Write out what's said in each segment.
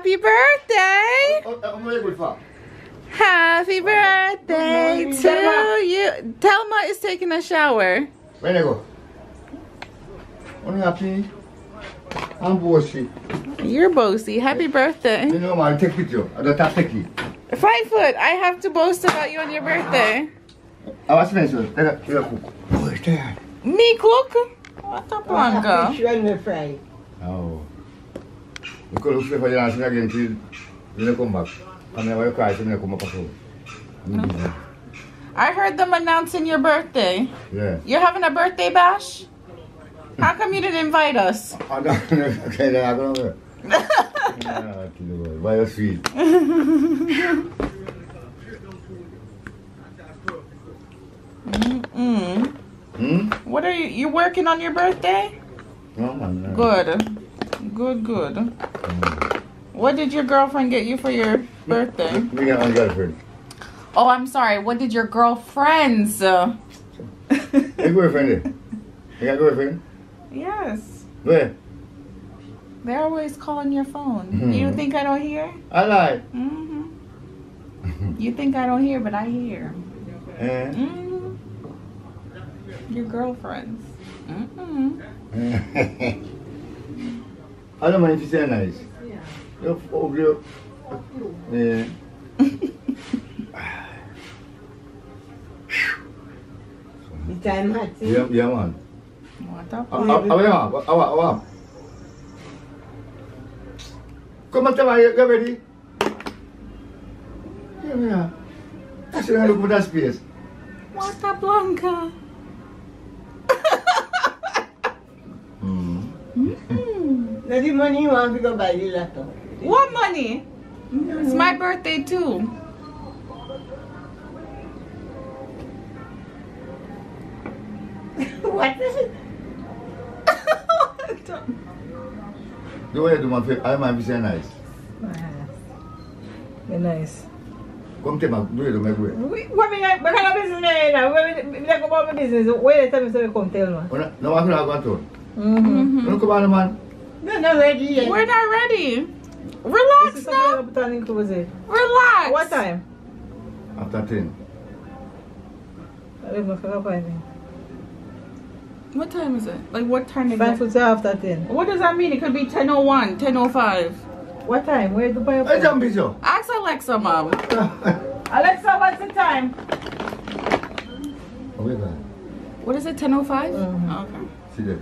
Happy birthday! Happy birthday to you. Thelma is taking a shower. Where I go? I'm happy. I'm bossy. You're bossy. Happy birthday. You know, man, take picture. I don't take it. 5 foot. I have to boast about you on your birthday. I was mentioned. Take a cook. Oh, it's there. Me cook? What a Blanca. Fish when we fry. Oh. You could look for your answer again till you come back. And then when you cry, you come up again. I heard them announcing your birthday. Yeah. You're having a birthday bash? How come you didn't invite us? I don't know. Okay, then I don't know. Why you sweet? What are you working on your birthday? No, man. No. Good. Good. What did your girlfriend get you for your birthday? We got my girlfriend. Oh, I'm sorry. What did your girlfriends? Your girlfriend? You got a girlfriend? Yes. Where? They're always calling your phone. You think I don't hear? I lie. You think I don't hear, but I hear. Your girlfriends. I don't mind if you say nice. You're ugly. Yeah. The time hot. Yeah, man. What up? Come on, tell you ready? Yeah. I should look for that space. What up, Blanca? Now the money you want to go buy the laptop. What money? It's my birthday too. What is it? The way I do my face, I might be so nice. You're nice. Come take my do it to my way. What kind of business now? We talk about my business. Where the time you come tell me? No, I'm not going to. Don't come on, man. We're not ready yet. We're not ready. Relax now. Relax. What time? After 10. I don't know if I find What time is it? Like what time is 5 it? foot after 10. What does that mean? It could be 10:01, 10:05. What time? Where do buy a Hey, jump busy. Ask Alexa, Mom. Alexa, what's the time? Oh, wait, man. What is it? 10:05? Okay. See there.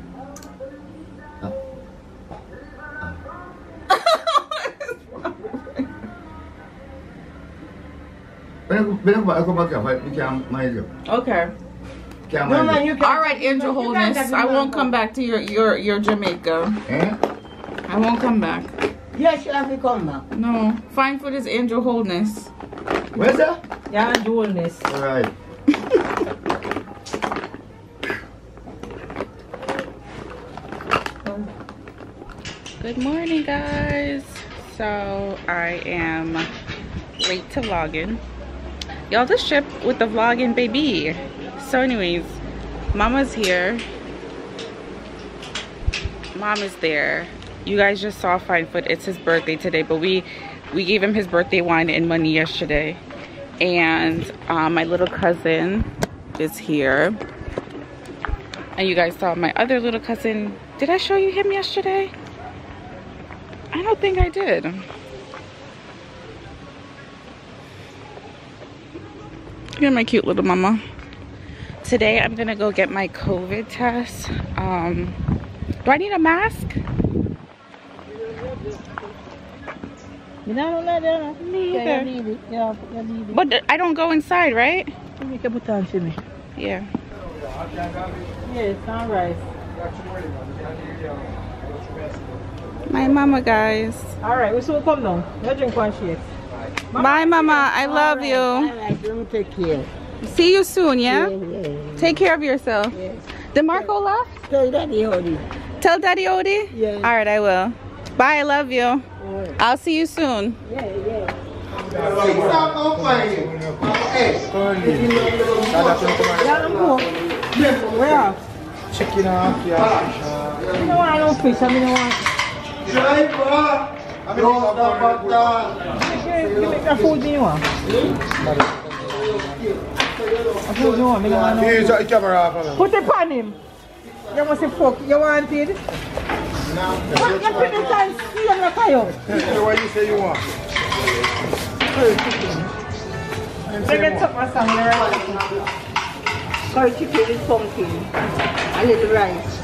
When I come back here, we can't mind you. Okay. Can't No, mind man, you. you can't. All right, Angel Wholeness. I won't come back to your Jamaica. Eh? I won't come back. Yes, you have to come back. No. Fine food is Angel Wholeness. Where's that? Yeah, I'm doing this. All right. Good morning, guys. So I am late to vlogging. Y'all, this trip with the vlogging, baby. So anyways, Mama's here. Mom is there. You guys just saw Fine Foot. It's his birthday today, but we gave him his birthday wine and money yesterday. And my little cousin is here. And you guys saw my other little cousin. Did I show you him yesterday? I don't think I did. Look at my cute little mama. Today I'm gonna go get my COVID test. Do I need a mask? Me either. But I don't go inside, right? Yeah. Yeah, it's not right. My mama, guys. All right, we soon come now. You drink one shake. Bye, mama. I love you. All right, you take care. See you soon, yeah? Yeah. Take care of yourself. Yes. Did Marco left? Tell Daddy Odie. Tell Daddy Odie? Yeah. All right, I will. Bye, I love you. Right. I'll see you soon. Yeah. Where? Chicken off, yeah. I don't want no fish. I don't want. Give me the food you want. Food you want, me don't want no. Here's the camera off. Put it on him. You must say fuck, you want it? What? You put it on, see him like you. What you say you want? They get some of some rice. Curry chicken with something. A little rice.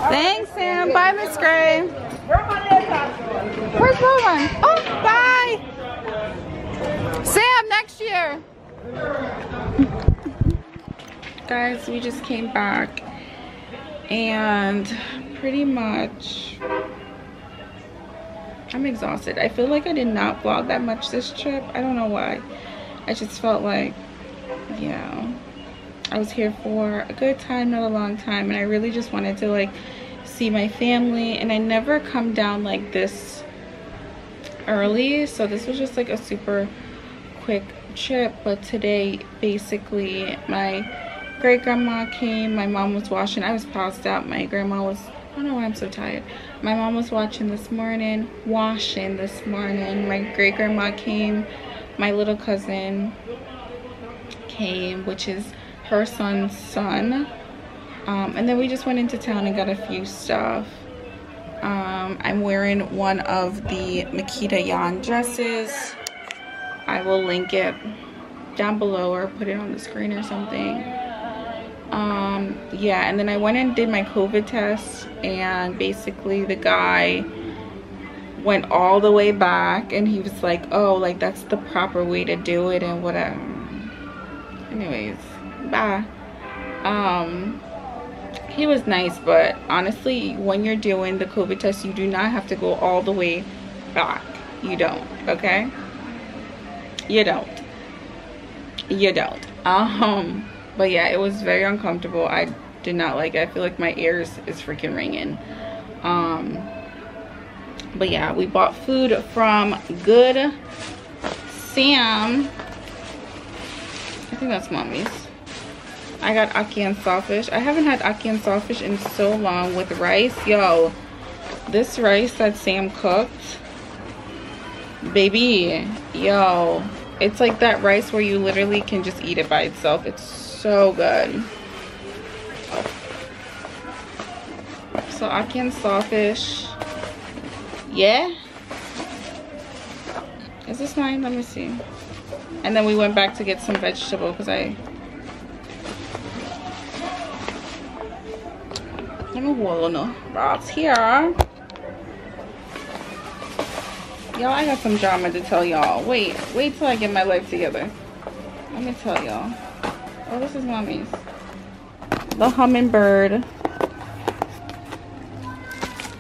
Thanks, Sam. Bye, Miss Gray. Where's Rowan? Oh, bye. Sam, next year. Guys, we just came back and pretty much I'm exhausted. I feel like I did not vlog that much this trip. I don't know why. I just felt like, yeah, I was here for a good time, not a long time, and I really just wanted to like see my family, and I never come down like this early, so this was just like a super quick trip. But today basically my great grandma came, my mom was washing, I was passed out, my grandma was, I don't know why I'm so tired, my mom was washing this morning, my great grandma came, my little cousin came, which is her son's son, and then we just went into town and got a few stuff. I'm wearing one of the Makita Yan dresses. I will link it down below or put it on the screen or something. Yeah, and then I went and did my COVID test, and basically the guy went all the way back and he was like, oh, like that's the proper way to do it and whatever. Anyways, bye. He was nice, but honestly, when you're doing the COVID test, you do not have to go all the way back. You don't, okay? You don't. But yeah, it was very uncomfortable. I did not like it. I feel like my ears is freaking ringing. But yeah, we bought food from Good Sam. I think that's mommy's. I got ackee and sawfish. I haven't had ackee and sawfish in so long with rice. Yo, this rice that Sam cooked, baby, yo, it's like that rice where you literally can just eat it by itself. It's so good. So ackee and sawfish. Yeah, is this mine? Let me see. And then we went back to get some vegetable because let me hold on the rocks here. Y'all, I got some drama to tell y'all. Wait till I get my life together. Let me tell y'all. Oh, this is mommy's. The hummingbird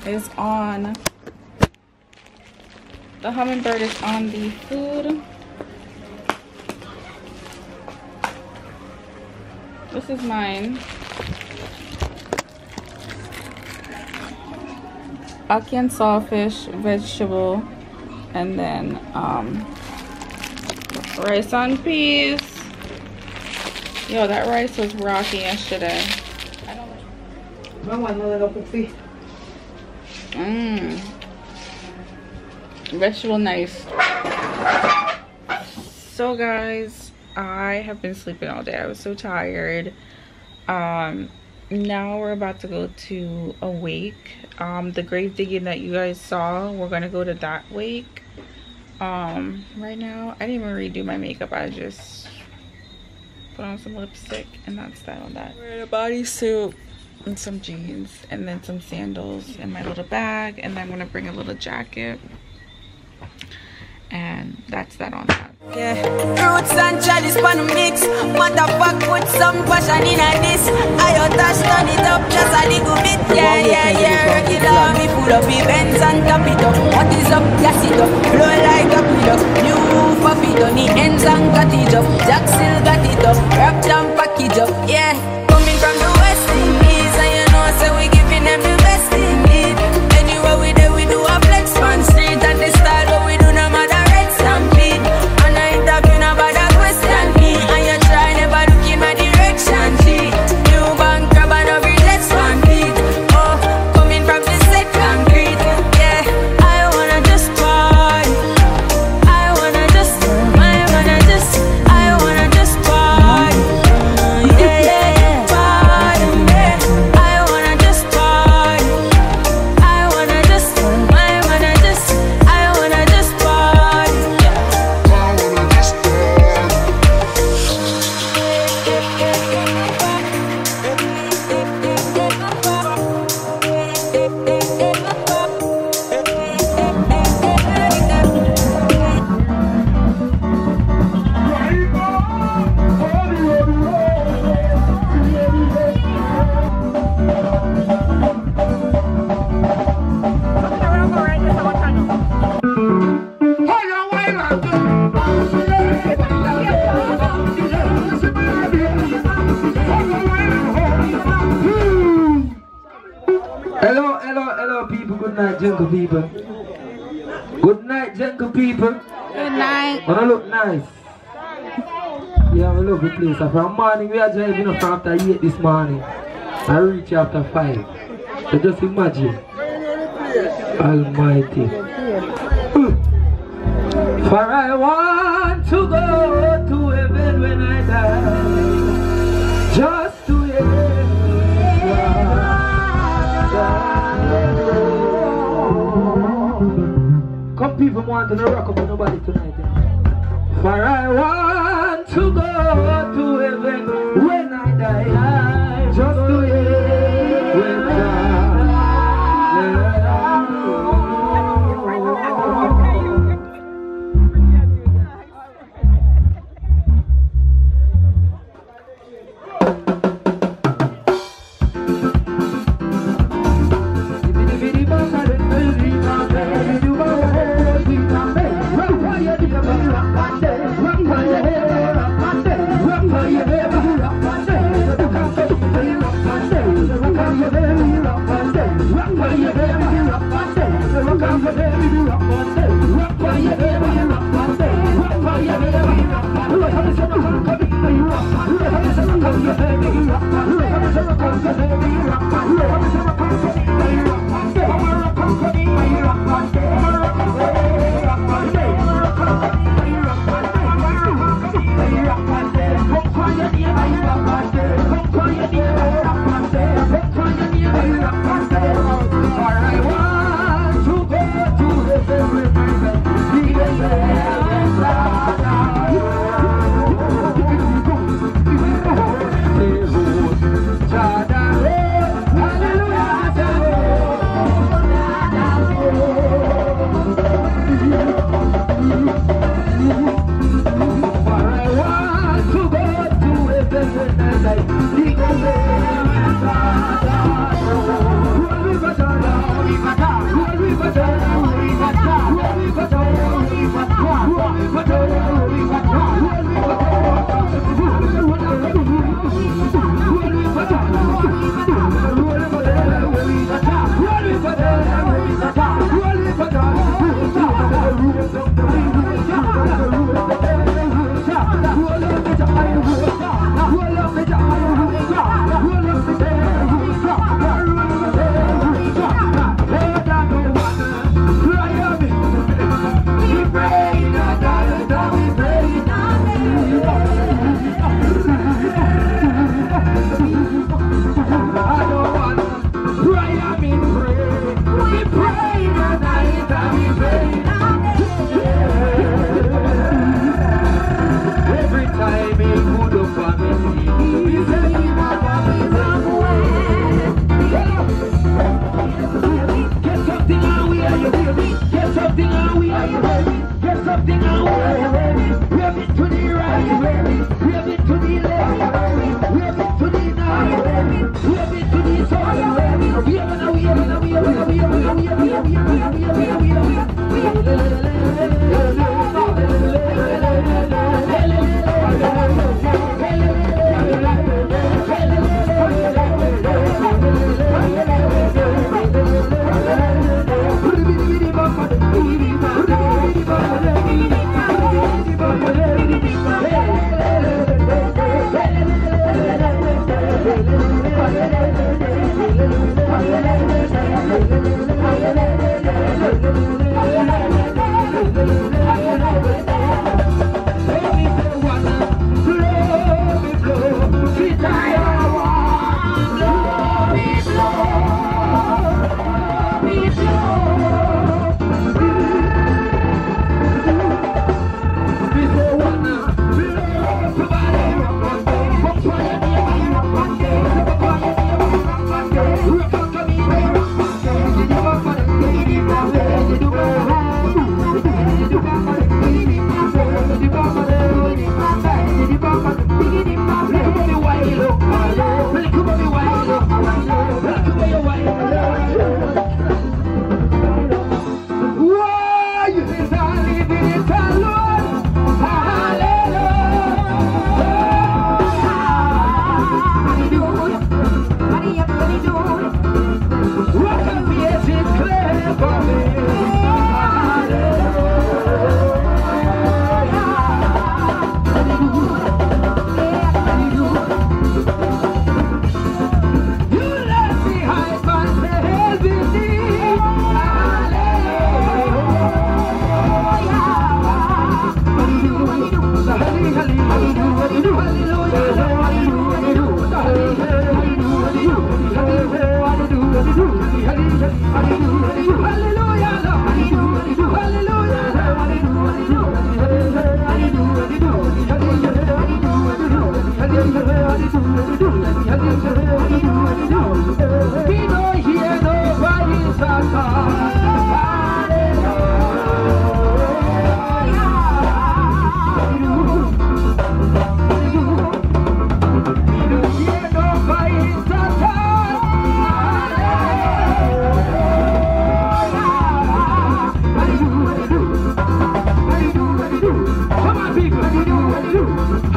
is on. The hummingbird is on the food. This is mine. Ackee and sawfish, vegetable, and then rice on peas. Yo, that rice was rocky yesterday. Vegetable nice. So guys, I have been sleeping all day. I was so tired. Now we're about to go to a wake. The grave digging that you guys saw, we're gonna go to that wake. Right now I didn't even redo my makeup. I just put on some lipstick and that's that on that. Wearing a bodysuit and some jeans and then some sandals in my little bag, and then I'm gonna bring a little jacket, and that's that on that. Yeah, roots and chalice pan mix. Motherfuck, put some passion in a this. I touch turn it up just a little bit. Yeah. Regular me full of events and top it up. What is up? Gas it up. Blow like a pillow. New puffy on the ends and got it up. Jack still got it up. Wrapped and package up. Yeah, coming from the West Indies, and you know so we giving them the best indeed. Anywhere we there we do a flex on street, and the style what we do no matter red stampede. Talking about a question me, and you try never look in my direction. G, new bank grab and every let's one beat. Oh, coming from the set concrete. Yeah, Hello, people. Good night, jungle people. Good night, jungle people. Good night. Wanna look nice? Yeah, I love the place. From morning, we are driving up after 8 this morning. I reach after 5. So just imagine. Almighty. For I want to go to heaven when I die. Just to hear. Come people want to rock up with nobody tonight. For I want to go to heaven when I die. Just to hear when yeah.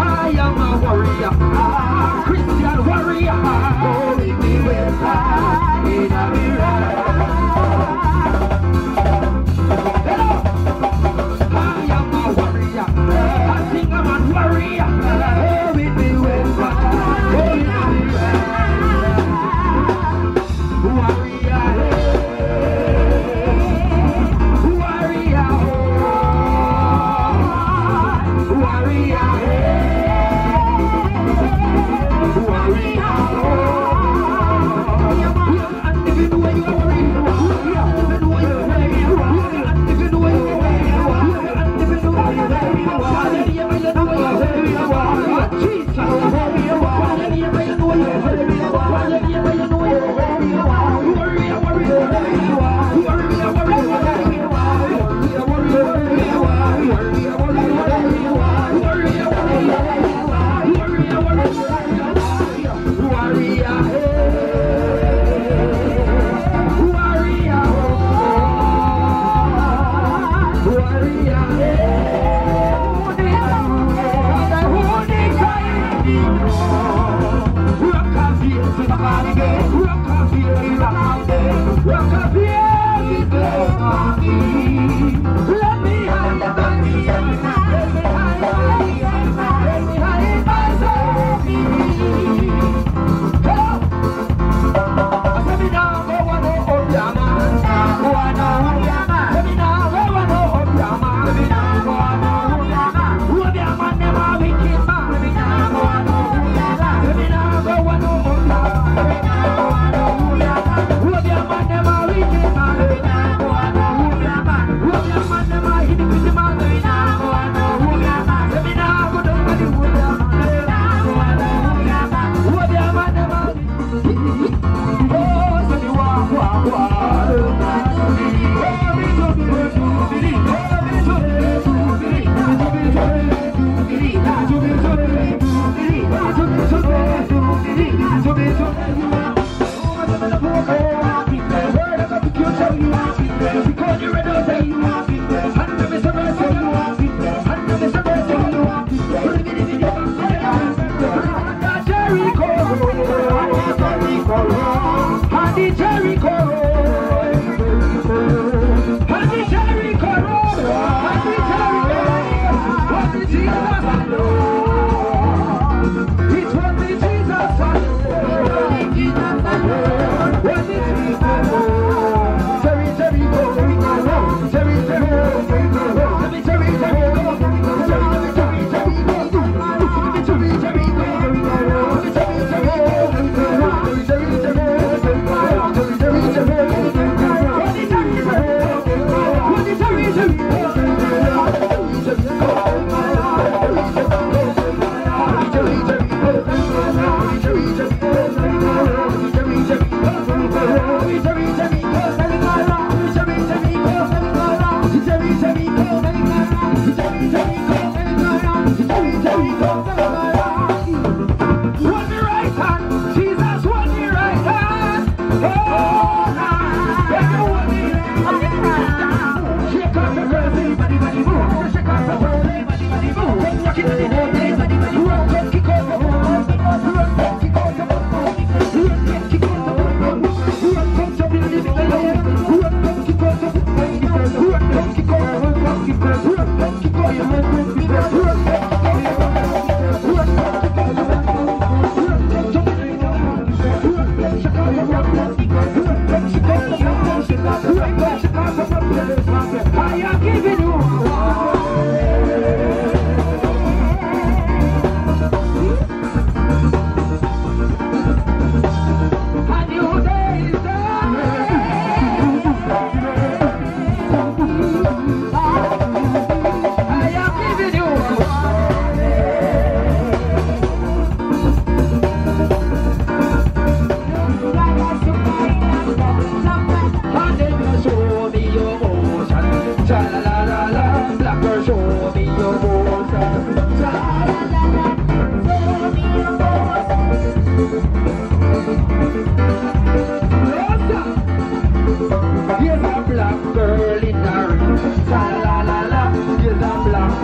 I am a warrior, Christian warrior. Go with me with God in a mirror. I am a warrior, I think I'm a warrior. Go with me with God, go in a mirror. Warrior, warrior, warrior,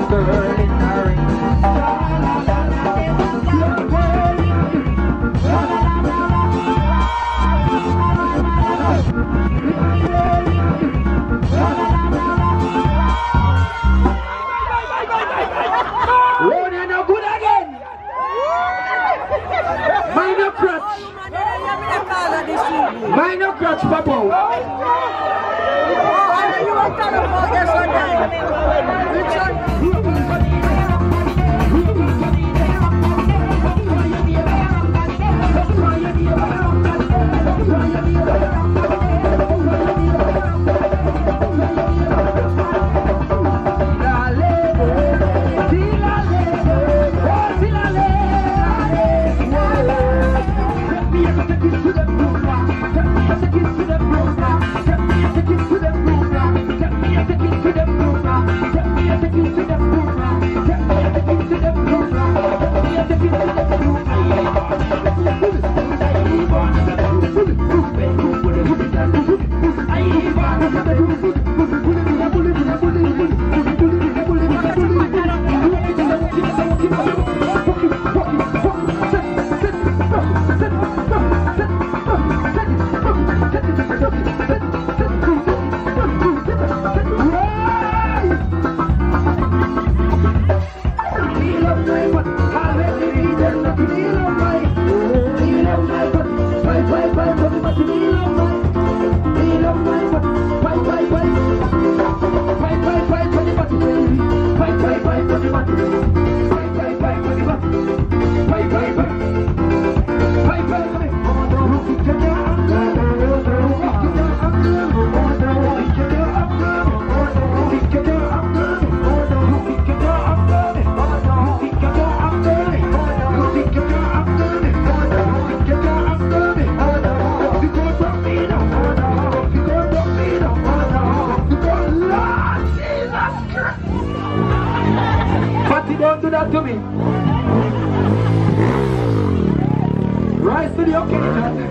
girl in a ring. catch Papa. Oh, I know you were talking about this one time. Which one? Don't do that to me. Rise to the occasion.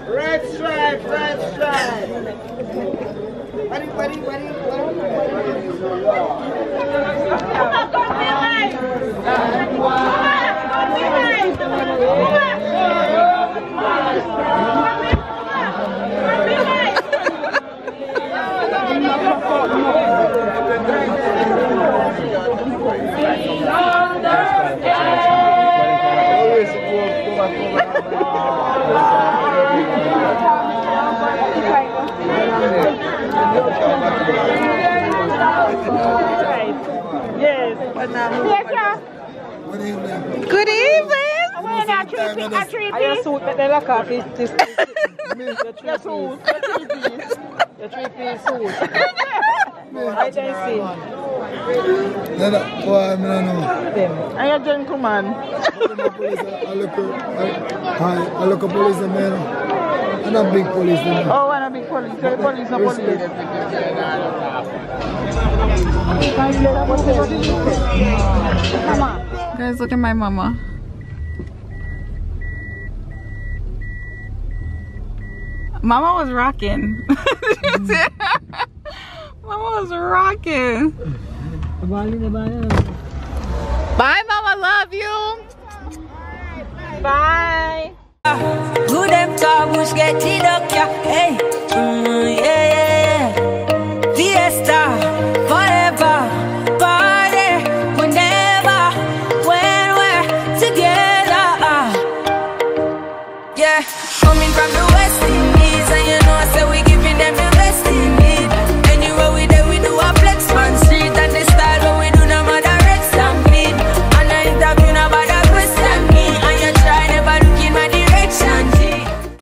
Red stripe, red stripe. Buddy. Good evening. I just suit that they look at this. Your suit. Your three-piece suit. I don't see. Boy, I don't know. I'm a gentleman. I look at police man. I'm a big police man. Oh, I'm a big police. The police are police. Guys, look at my mama. Mama was rocking. Mama was rocking. Bye, Mama. Love you. Bye. Good them car bush get it up, yeah.